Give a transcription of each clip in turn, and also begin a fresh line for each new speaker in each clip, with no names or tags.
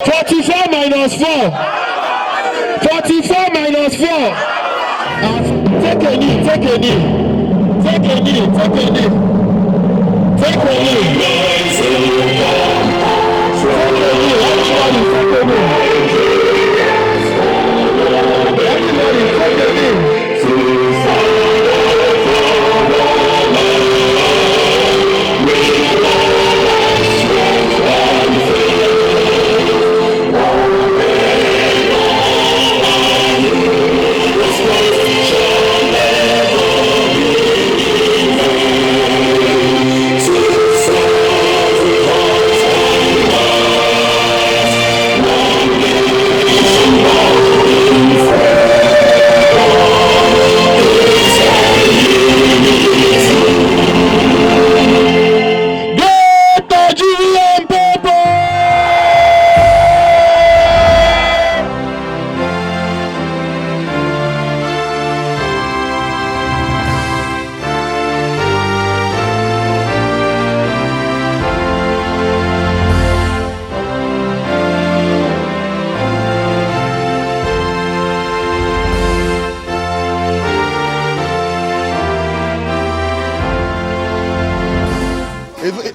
44 minus 4. 44 minus 4. Take a knee, take a knee. Take a knee, take a knee. Take a knee.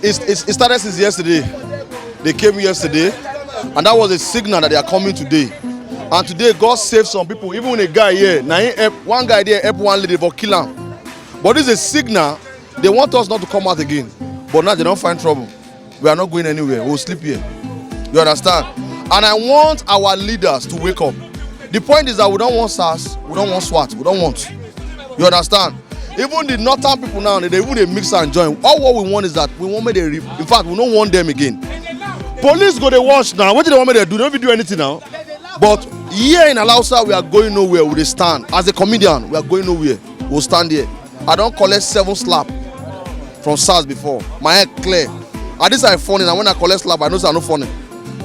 It started since yesterday. They came yesterday, and that was a signal that they are coming today. And today, God saved some people. Even a guy here, one guy there helped one lady for kill him. But this is a signal. They want us not to come out again. But now they don't find trouble. We are not going anywhere. We'll sleep here. You understand? And I want our leaders to wake up. The point is that we don't want Sars, we don't want SWAT, we don't want. You understand? Even the northern people now, they mix and join. All what we want is that we want me to, in fact, we don't want them again. Police go to watch now. What do they want me to do? They don't do anything now. But here in Alausa, we are going nowhere. We stand. As a comedian, we are going nowhere. We'll stand here. I don't collect 7 slap from SARS before. My head clear. And this is funny. And when I collect slap, I know it's not funny.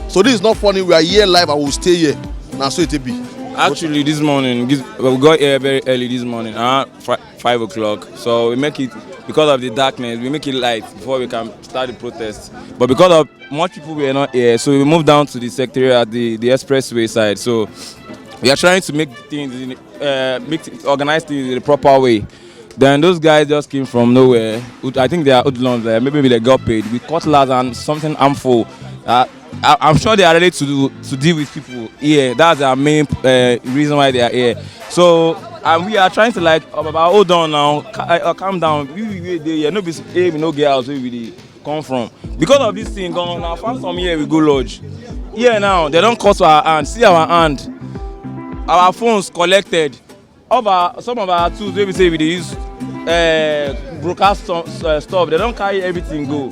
So this is not funny. We are here live and we'll stay here. Now so it will be.
Actually, this morning, we got here very early this morning, 5 o'clock. So we make it, because of the darkness, we make it light before we can start the protest. But because of much people were not here, so we moved down to the secretariat at the expressway side. So we are trying to make things, organize things in the proper way. Then those guys just came from nowhere. I think they are hoodlums there. Maybe they got paid with cutlass and something harmful. I'm sure they are ready to deal with people here. That's their main reason why they are here. So we are trying to hold on now, calm down. We there, no be no get out where we come from. Because of this thing going on, I found some here we go lodge. Here now, they don't cut our hand. See our hand. Our phones collected. Some of our tools, we say we use broadcast stuff. They don't carry everything go.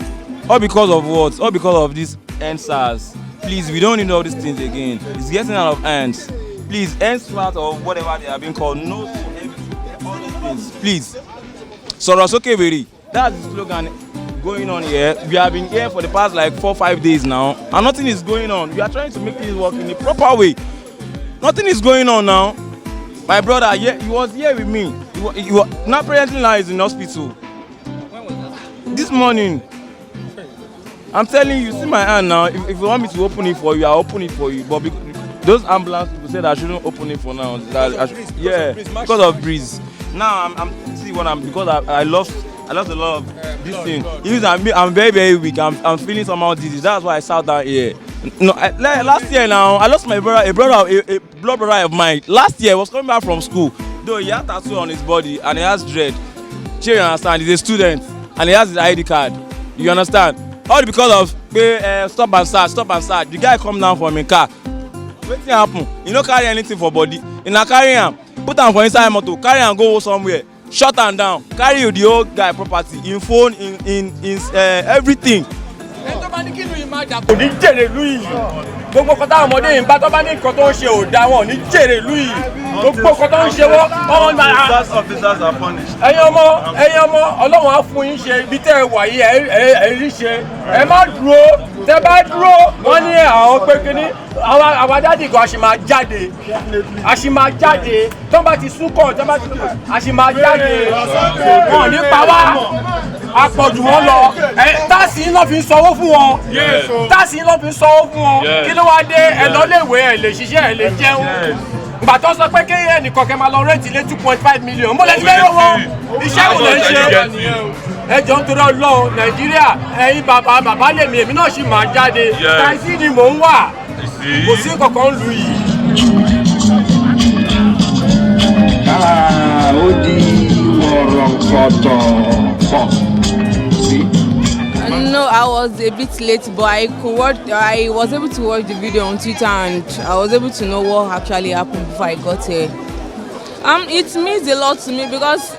All because of what? All because of this Sars. Please, we don't need all these things again. It's getting out of hands. Please, SWAT or whatever they are being called, no for everything, all these things. Please. Sorosoke, that's the slogan going on here. We have been here for the past 4-5 days now, and nothing is going on. We are trying to make things work in the proper way. Nothing is going on now. My brother, he was here with me. He was now presently now he's in hospital. When was that? This morning. I'm telling you, see my hand now. If you want me to open it for you, I'll open it for you. But those ambulance people said I shouldn't open it for now. Because of breeze. Now because I lost a lot of this thing. I'm very, very weak. I'm feeling somehow dizzy. That's why I sat down here. No, last year now, I lost my brother, a blood brother of mine. Last year, he was coming back from school. Though he had tattoo on his body and he has dread. You understand? He's a student and he has his ID card. You understand? All because of stop and search. The guy come down from his car. Wetin happen? He no carry anything for body. He na carry him, put him for inside motor, carry him go somewhere, shut him down, carry the old guy property, in phone, in everything.
Ní jèrè ìlú yìí gbogbo nǹkan táwọn ọmọdé yìí ń bá tó bá ní nǹkan tó ń ṣe ò dá wọn ní jèrè ìlú yìí gbogbo nǹkan tó ń ṣe wọ́n ọmọ náà. Officers are punished. ẹ̀yin ọmọ Ọlọ́run á fún yín ṣe ibi tẹ́ ẹ wà yìí ẹ rí ṣe ẹ má dúró tẹ́ bá dúró wọ́n ní àwọn pé kíní àwọn dádì kan a sì máa jáde tó bá ti sún kàn tó bá ti a sì máa jáde wọn ní pa wá àpọ̀jù wọn lọ táàsì yín náà fi ń sanwó fún wọn táàsì yín náà fi ń sanwó fún wọn kí ló wá dé ẹ lọ léèwé ẹ lè ṣiṣẹ́ ẹ lè jẹun ìgbà tó sọ pé kéèyàn nìkan kẹ́ máa lọ rẹ́ǹtì lé 2.5 million mo lè ti fẹ́ lọ́wọ́ iṣẹ́ kò lè ṣe ẹ jọ ń torí Ọlọ́run Nàìjíríà ẹ̀yin bàbá lèmi èmi náà sì máa jáde táìsì ni mò ń wà kò sí kankan lù yìí.
ó di ọ̀rọ̀ kọ̀tọ̀ pọ̀ sí.
No, I was a bit late, but I was able to watch the video on Twitter, and I was able to know what actually happened before I got here. It means a lot to me because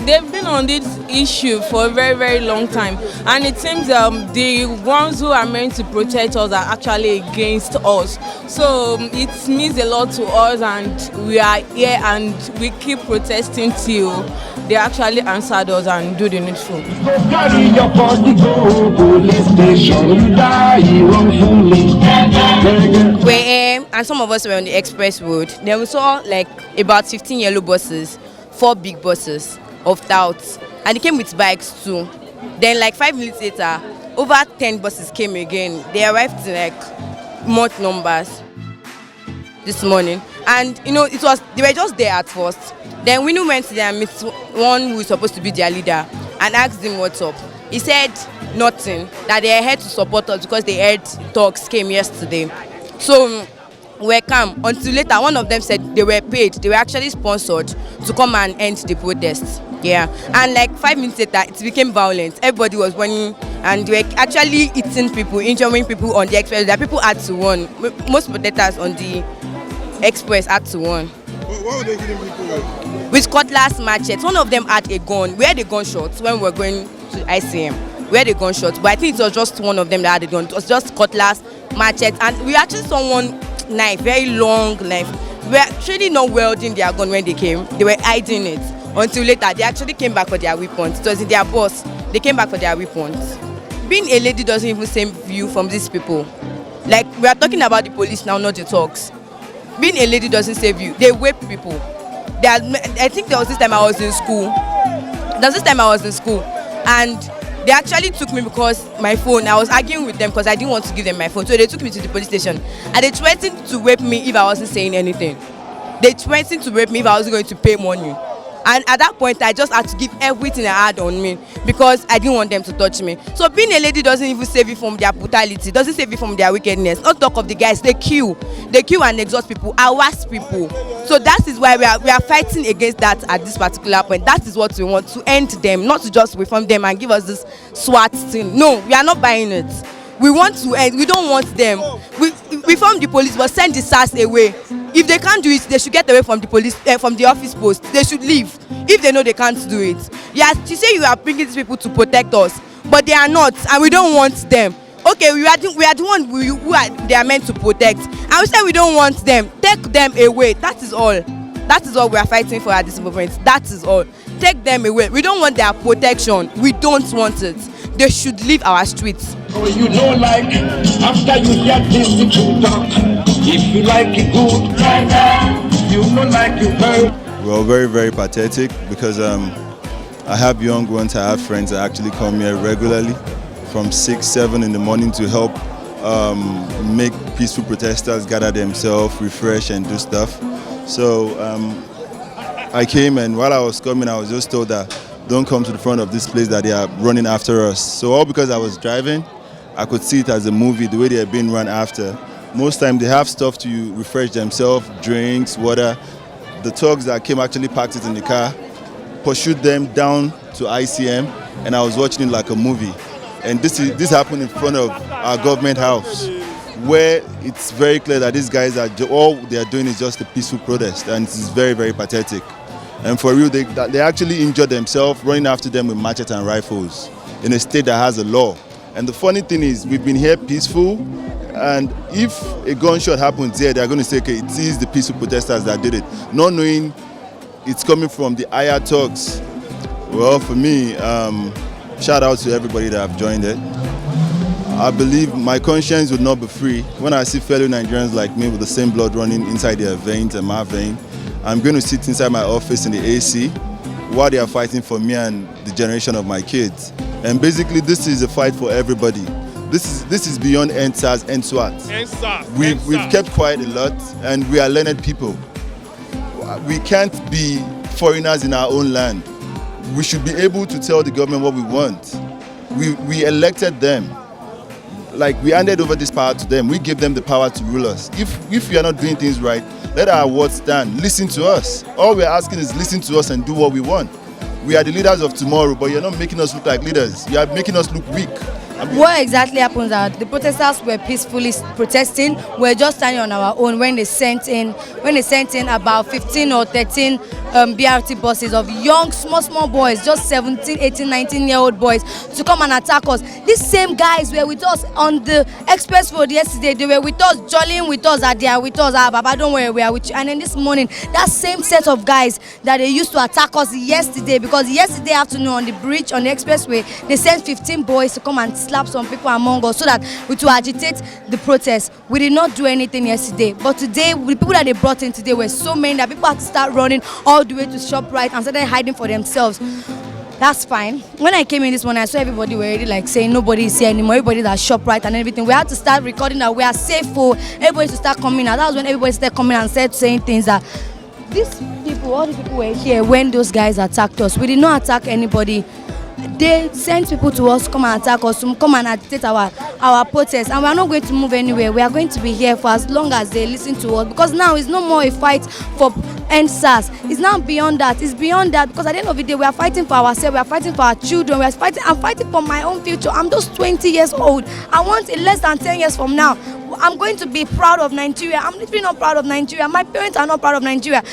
they've been on this issue for a very, very long time, and it seems the ones who are meant to protect us are actually against us. So it means a lot to us, and we are here and we keep protesting till they actually answered us and do the needful.
Carry your body go police station, you die wrongfully.
And some of us were on the express road. Then we saw like about 15 yellow buses, 4 big buses of touts, and they came with bikes too. Then like 5 minutes later, over 10 buses came again. They arrived in like much numbers this morning, and you know they were just there at first. Then we went to them, meet one who is supposed to be their leader, and asked him what's up. He said nothing, that they are here to support us because they heard talks came yesterday. So we calm until later. One of them said they were paid, they were actually sponsored to come and end the protest. Yeah, and like 5 minutes later, it became violent. Everybody was running, and they were actually hitting people, injuring people on the express. That people had to run. Most protesters on the express had to run.
What were they hitting people with?
With cutlass, machetes. One of them had a gun. We had a gunshot when we were going to ICM. We had a gunshot, but I think it was just one of them that had a gun. It was just cutlass, machete, and we actually saw one knife, very long knife. We were actually not wielding their gun when they came. They were hiding it until later. They actually came back for their weapons. It was in their bus. They came back for their weapons. Being a lady doesn't even same view from these people. Like, we are talking about the police now, not the talks. Being a lady doesn't save you. They rape people. I think there was this time I was in school. And they actually took me because my phone, I was arguing with them because I didn't want to give them my phone. So they took me to the police station. And they threatened to rape me if I wasn't saying anything. They threatened to rape me if I wasn't going to pay money. And at that point, I just had to give everything I had on me because I didn't want them to touch me. So being a lady doesn't even save you from their brutality, doesn't save you from their wickedness. Not talk of the guys, they kill and exhaust people, harass people. So that is why we are fighting against that at this particular point. That is what we want, to end them, not to just reform them and give us this SWAT thing. No, we are not buying it. We want to end. We don't want them. We reform the police, but send the Sars away. If they can't do it, they should get away from the police, from the office post. They should leave if they know they can't do it. Yes, you say you are bringing these people to protect us, but they are not, and we don't want them. Okay, we are the one who they are meant to protect, and we say we don't want them. Take them away. That is all. That is all we are fighting for at this moment. That is all. Take them away. We don't want their protection. We don't want it. They should leave our streets.
Oh, you know, like after you hear this to talk, if you like it good, you know, like you heard.
Well, very, very pathetic because I have young ones, I have friends that actually come here regularly from 6, 7 in the morning to help make peaceful protesters gather themselves, refresh and do stuff. So I came, and while I was coming, I was just told that don't come to the front of this place, that they are running after us. So all because I was driving, I could see it as a movie, the way they are being run after. Most time they have stuff to refresh themselves, drinks, water. The thugs that came actually parked it in the car, pursued them down to ICM, and I was watching it like a movie. And this happened in front of our government house, where it's very clear that these guys all they are doing is just a peaceful protest, and it's very, very pathetic. And for real, they actually injured themselves running after them with machetes and rifles in a state that has a law. And the funny thing is, we've been here peaceful, and if a gunshot happens here, they're going to say, okay, it is the peaceful protesters that did it, not knowing it's coming from the higher thugs. Well, for me, shout out to everybody that have joined it. I believe my conscience would not be free when I see fellow Nigerians like me with the same blood running inside their veins and my vein. I'm going to sit inside my office in the AC while they are fighting for me and the generation of my kids. And basically, this is a fight for everybody. This is beyond Sars and SWAT. We've kept quiet a lot, and we are learned people. We can't be foreigners in our own land. We should be able to tell the government what we want. We elected them. Like, we handed over this power to them. We gave them the power to rule us. If we are not doing things right, let our words stand. Listen to us. All we're asking is listen to us and do what we want. We are the leaders of tomorrow, but you're not making us look like leaders. You are making us look weak.
What exactly happened that the protesters were peacefully protesting. We're just standing on our own when they sent in about 15 or 13 BRT buses of young, small boys, just 17, 18, 19-year-old boys, to come and attack us. These same guys were with us on the express road yesterday. They were with us, jollying with us, that they are with us. Baba, don't worry, we are with you. And then this morning, that same set of guys that they used to attack us yesterday, because yesterday afternoon on the bridge, on the expressway, they sent 15 boys to come and slap some people among us so that we to agitate the protest. We did not do anything yesterday, but today, the people that they brought in today were so many that people had to start running all the way to ShopRite and started hiding for themselves. That's fine. When I came in this morning, I saw everybody were already like saying nobody is here anymore, everybody's at ShopRite and everything. We had to start recording that we are safe for everybody to start coming out. That was when everybody started coming and saying things that these people, all the people were here when those guys attacked us. We did not attack anybody. They sent people to us, come and attack us, come and agitate our protest, and we are not going to move anywhere. We are going to be here for as long as they listen to us, because now it's no more a fight for end SARS. It's now beyond that. It's beyond that, because at the end of the day, we are fighting for ourselves, we are fighting for our children, I'm fighting for my own future. I'm just 20 years old. I want it less than 10 years from now. I'm going to be proud of Nigeria. I'm literally not proud of Nigeria. My parents are not proud of Nigeria.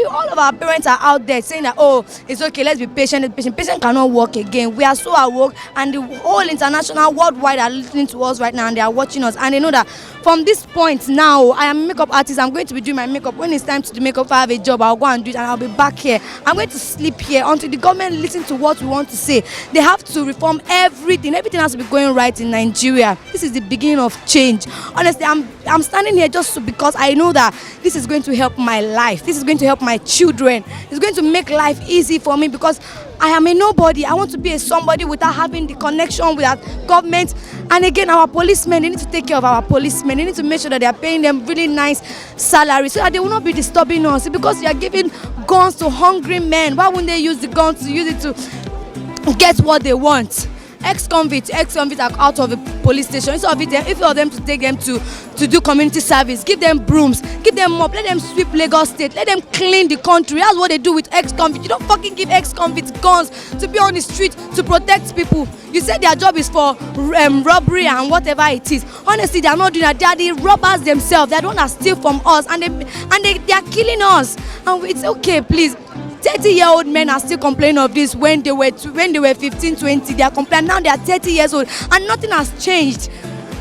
All of our parents are out there saying that, oh, it's okay, let's be patient. Patient cannot work again. We are so awoke, and the whole international, worldwide are listening to us right now, and they are watching us, and they know that from this point now, I am a makeup artist. I'm going to be doing my makeup. When it's time to do makeup, if I have a job, I'll go and do it, and I'll be back here. I'm going to sleep here until the government listens to what we want to say. They have to reform everything. Everything has to be going right in Nigeria. This is the beginning of change. Honestly, I'm standing here just because I know that this is going to help my life. This is going to help my children. It's going to make life easy for me, because I am a nobody. I want to be a somebody without having the connection with our government. And again, our policemen, they need to take care of our policemen. They need to make sure that they are paying them really nice salaries so that they will not be disturbing us. Because they are giving guns to hungry men. Why wouldn't they use the guns to use it to get what they want? Ex-convicts are out of the police station. Instead of them to take them to do community service, give them brooms, give them mop, let them sweep Lagos State, let them clean the country. That's what they do with ex-convicts. You don't fucking give ex-convicts guns to be on the street to protect people. You said their job is for robbery and whatever it is. Honestly, they are not doing that. They are the robbers themselves. They are the ones that steal from us, and they are killing us. And it's okay, please. 30-year-old men are still complaining of this when they were 15, 20. They are complaining. Now they are 30 years old, and nothing has changed.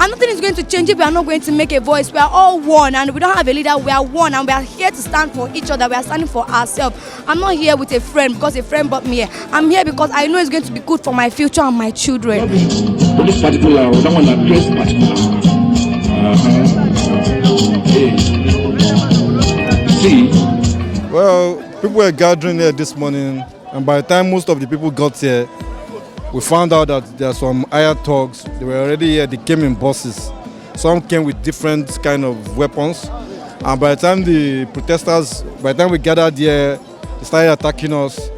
And nothing is going to change if we are not going to make a voice. We are all one, and we don't have a leader. We are one, and we are here to stand for each other. We are standing for ourselves. I'm not here with a friend because a friend brought me here. I'm here because I know it's going to be good for my future and my children.
This particular, someone that dressed particular. See.
Well, people were gathering here this morning, and by the time most of the people got here, we found out that there are some hired thugs. They were already here. They came in buses. Some came with different kind of weapons, and by the time we gathered here, they started attacking us.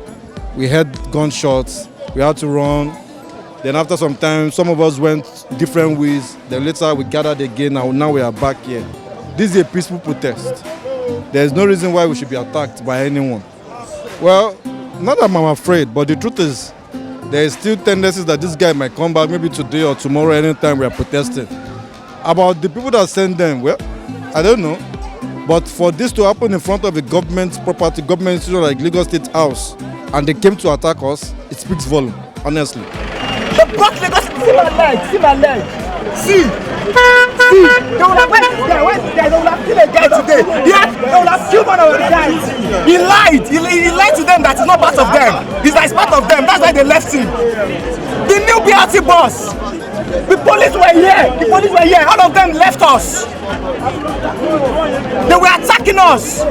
We heard gunshots. We had to run. Then after some time, some of us went different ways. Then later we gathered again, and now we are back here. This is a peaceful protest. There is no reason why we should be attacked by anyone. Well, not that I'm afraid, but the truth is, there is still tendencies that this guy might come back maybe today or tomorrow, anytime we are protesting. About the people that send them, well, I don't know. But for this to happen in front of a government property, government institution like Lagos State House, and they came to attack us, it speaks volume, honestly.
They brought Lagos. See my leg. See. They will have they will have killed a guy today. Yeah, they will have killed one of the guys. He lied. He lied to them that he's not part of them. He's like part of them. That's why they left him. The new BRT bus. The police were here. All of them left us. They were attacking us.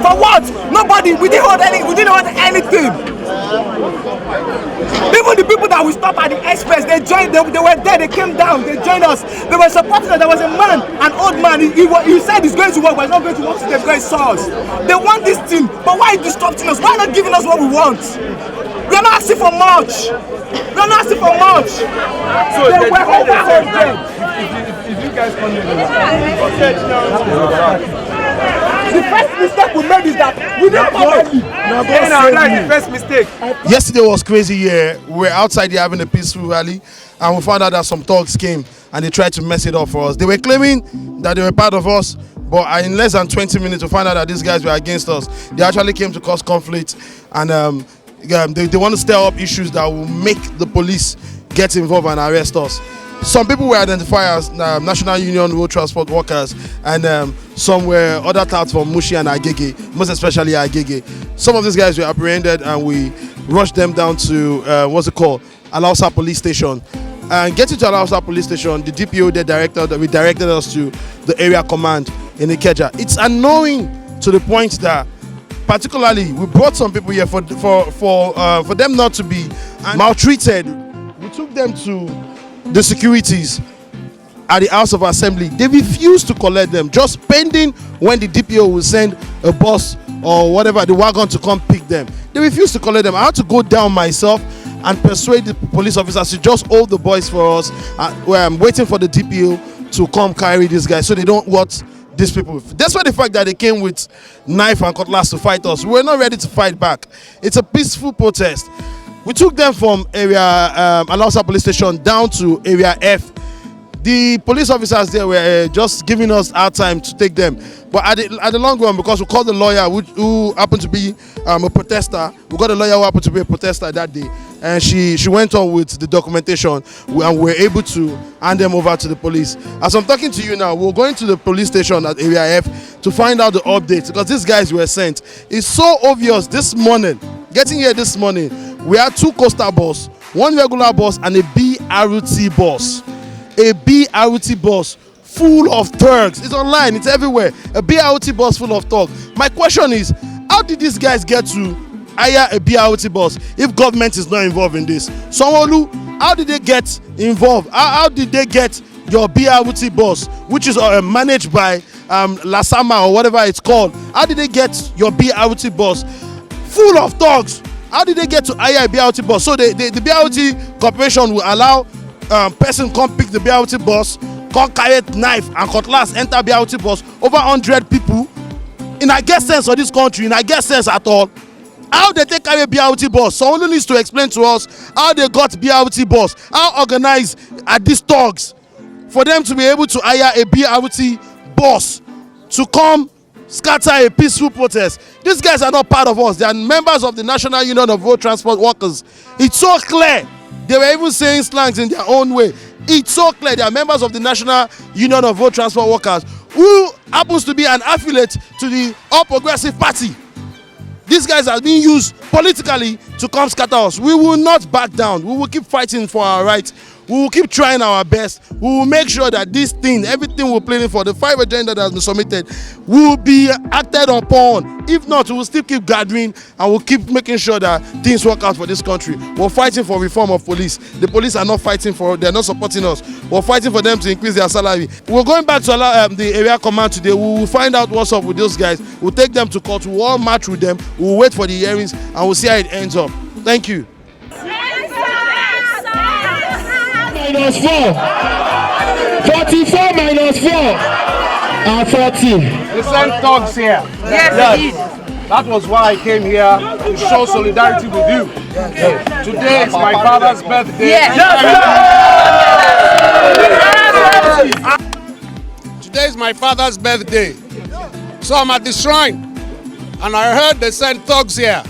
For what? Nobody. We didn't hold anything. Even the people that we stopped at the express, they joined. They were there. They came down. They joined us. They were supporting us. There was a man, an old man. He said he's going to work, but he's not going to work today because it's Sars. They want this thing, but why are you disrupting us? Why not giving us what we want? We are not asking for much. We are not asking for much. So they were
if you guys come here,
the first mistake we made is that we didn't the first mistake.
Yesterday was crazy here. We were outside here having a peaceful rally, and we found out that some thugs came and they tried to mess it up for us. They were claiming that they were part of us, but in less than 20 minutes we found out that these guys were against us. They actually came to cause conflict, and they want to stir up issues that will make the police get involved and arrest us. Some people were identified as National Union Road Transport Workers, and some were other touts from Mushi and Agege, most especially Agege. Some of these guys were apprehended and we rushed them down to, Alausa Police Station. And getting to Alausa Police Station, the DPO redirected us to the area command in Ikeja. It's annoying to the point that, particularly, we brought some people here for them not to be maltreated. We took them to the securities at the House of Assembly. They refused to collect them, just pending when the DPO will send a bus or whatever, the wagon, to come pick them. They refused to collect them. I had to go down myself and persuade the police officers to just hold the boys for us, where I'm waiting for the DPO to come carry these guys so they don't want these people. Despite the fact that they came with knife and cutlass to fight us, we were not ready to fight back. It's a peaceful protest. We took them from area Alausa Police Station down to area F. The police officers there were just giving us our time to take them. But at the long run, because we called the lawyer who happened to be a protester, we got a lawyer who happened to be a protester that day, and she went on with the documentation, and we were able to hand them over to the police. As I'm talking to you now, we're going to the police station at area F to find out the updates, because these guys were sent. It's so obvious this morning, getting here this morning, we had 2 coastal bus, 1 regular bus, and a BRT bus. A BRT bus full of thugs. It's online, it's everywhere. A BRT bus full of thugs. My question is, how did these guys get to hire a BRT bus if government is not involved in this? Sanwo-Olu, how did they get involved? How did they get your BRT bus, which is managed by Lasama or whatever it's called? How did they get your BRT bus full of thugs? How did they get to hire a BRT bus? So the BRT corporation will allow person come pick the BRT bus, come carry knife and cutlass, enter BRT bus, over 100 people. In I get sense of this country, in I get sense at all. How they take carry a BRT bus? Someone needs to explain to us how they got BRT bus. How organized are these thugs for them to be able to hire a BRT bus to come scatter a peaceful protest? These guys are not part of us. They are members of the National Union of Road Transport Workers. It's so clear. They were even saying slangs in their own way. It's so clear they are members of the National Union of Road Transport Workers, who happens to be an affiliate to the All Progressive Party. These guys are being used politically to come scatter us. We will not back down. We will keep fighting for our rights. We will keep trying our best. We will make sure that this thing, everything we're planning for, the 5 agenda that has been submitted, will be acted upon. If not, we will still keep gathering and we'll keep making sure that things work out for this country. We're fighting for reform of police. The police are not fighting for, they're not supporting us. We're fighting for them to increase their salary. We're going back to the area command today. We will find out what's up with those guys. We'll take them to court. We'll all march with them. We'll wait for the hearings and we'll see how it ends up. Thank you.
Minus 4. 44 minus 4. 40.
They sent thugs here.
Yes, indeed.
That was why I came here to show solidarity with you. Yes. Today is my father's birthday.
Yes.
Today is my father's birthday. So I'm at the shrine and I heard they sent thugs here.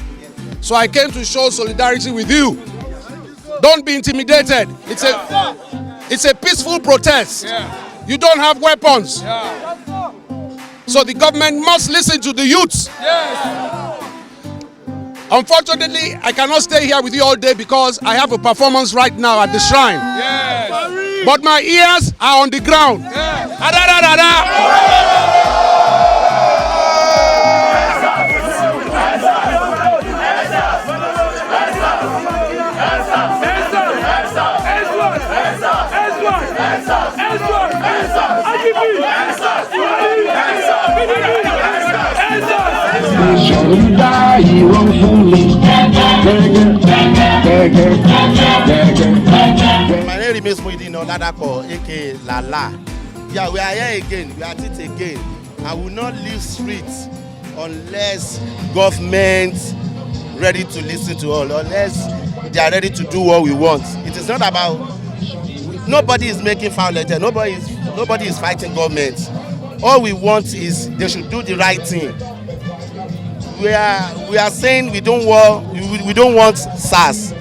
So I came to show solidarity with you. Don't be intimidated. It's a peaceful protest. Yeah. You don't have weapons. Yeah. So the government must listen to the youths. Yes. Unfortunately, I cannot stay here with you all day because I have a performance right now at the shrine. Yes. But my ears are on the ground. Yes.
Ṣọ̀rúdá ìwọ̀n fún mi.
My name remains Muideen Oladako, aka Lala. Yeah, we are here again. We are at it again. I will not leave streets unless government ready to listen to all, unless they are ready to do what we want. It is not about. Nobody is making foul letter. Nobody is fighting government. All we want is they should do the right thing. We are saying we don't want Sars.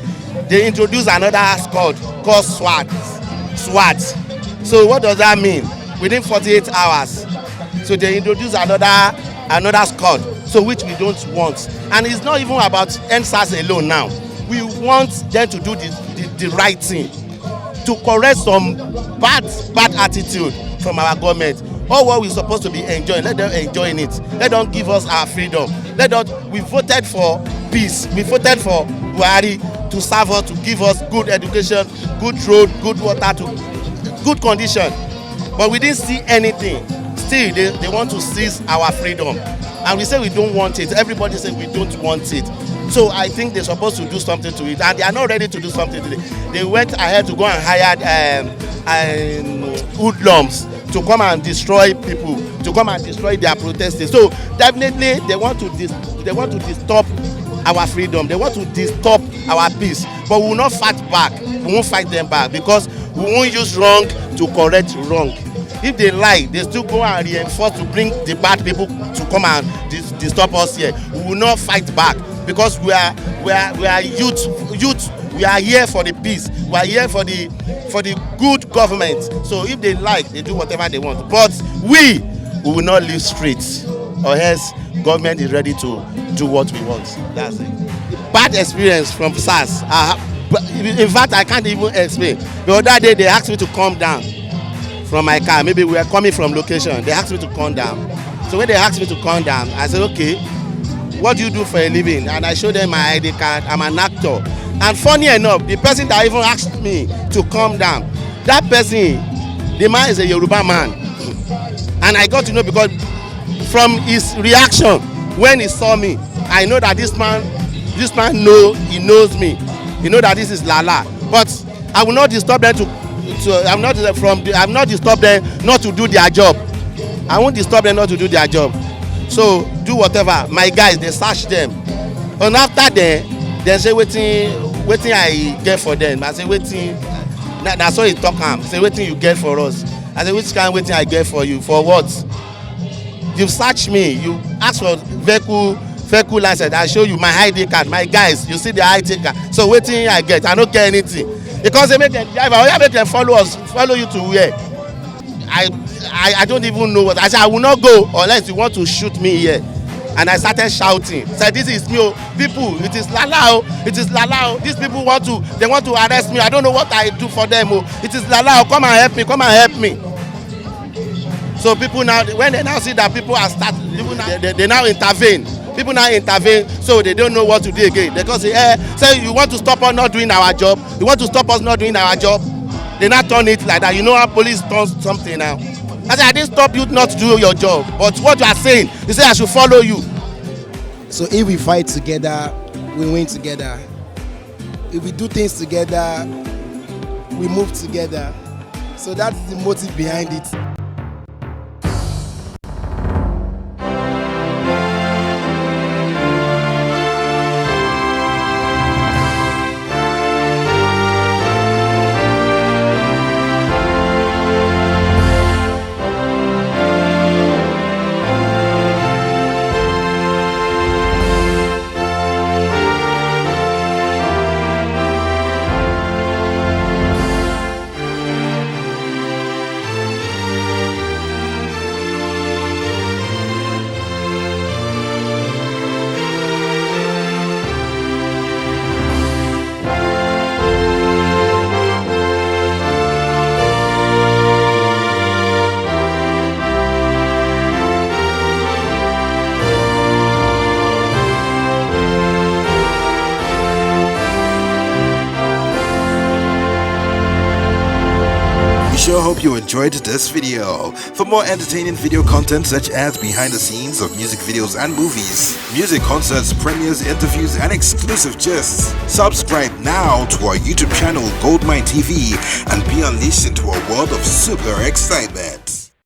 They introduce another squad called SWAT. So what does that mean? Within 48 hours. So they introduce another squad. So which we don't want. And it's not even about end SARS alone now. We want them to do the right thing. To correct some bad attitude from our government. All what we're supposed to be enjoying, let them enjoy it. Let them give us our freedom. We voted for peace. We voted for Buhari to serve us, to give us good education, good road, good water, to good condition. But we didn't see anything. Still, they want to seize our freedom. And we say we don't want it. Everybody says we don't want it. So I think they're supposed to do something to it. And they are not ready to do something today. They went ahead to go and hire hoodlums to come and destroy people, to come and destroy their protesters. So definitely they want to disturb our freedom. They want to disturb our peace. But we will not fight back. We won't fight them back because we won't use wrong to correct wrong. If they lie, they still go and reinforce to bring the bad people to come and disturb us here. We will not fight back because we are youth. We are here for the peace. We are here for the good government. So if they like, they do whatever they want. But we will not leave streets, or else government is ready to do what we want. That's it. Bad experience from Sars. In fact, I can't even explain. The other day they asked me to come down from my car. Maybe we were coming from location. They asked me to come down. So when they asked me to come down, I said, okay, what do you do for a living? And I showed them my ID card. I'm an actor. And funny enough, the person that even asked me to come down, that person, the man is a Yoruba man. And I got to know because from his reaction when he saw me, I know that this man knows me. He knows that this is Lala. But I will not disturb them I'm not disturb them not to do their job. I won't disturb them not to do their job. So do whatever. My guys, they search them. And after them, they say waiting I get for them. I say waiting. That's what he talk am. Say waiting you get for us. I say which kind waiting I get for you? For what? You search me. You ask for vehicle license. I show you my ID card. My guys, you see the ID card. So waiting I get. I don't get anything. Because they make them drive, I make them follow you to where? I don't even know what. I said I will not go unless you want to shoot me here. And I started shouting. Said this is me, people. It is Lala. It is Lala. These people want to arrest me. I don't know what I do for them. It is Lala. Come and help me. Come and help me. So people now, when they now see that people are they now intervene. People now intervene, so they don't know what to do again. Because they say you want to stop us not doing our job. You want to stop us not doing our job. They not turn it like that. You know how police turns something now. I said I didn't stop you not to do your job. But what you are saying, you say I should follow you.
So if we fight together, we win together. If we do things together, we move together. So that's the motive behind it.
also hope you enjoyed this video. For more entertaining video content such as behind the scenes of music videos and movies, music concerts, premieres, interviews, and exclusive gists, subscribe now to our YouTube channel GoldmyneTV and be unleashed into a world of super excitement.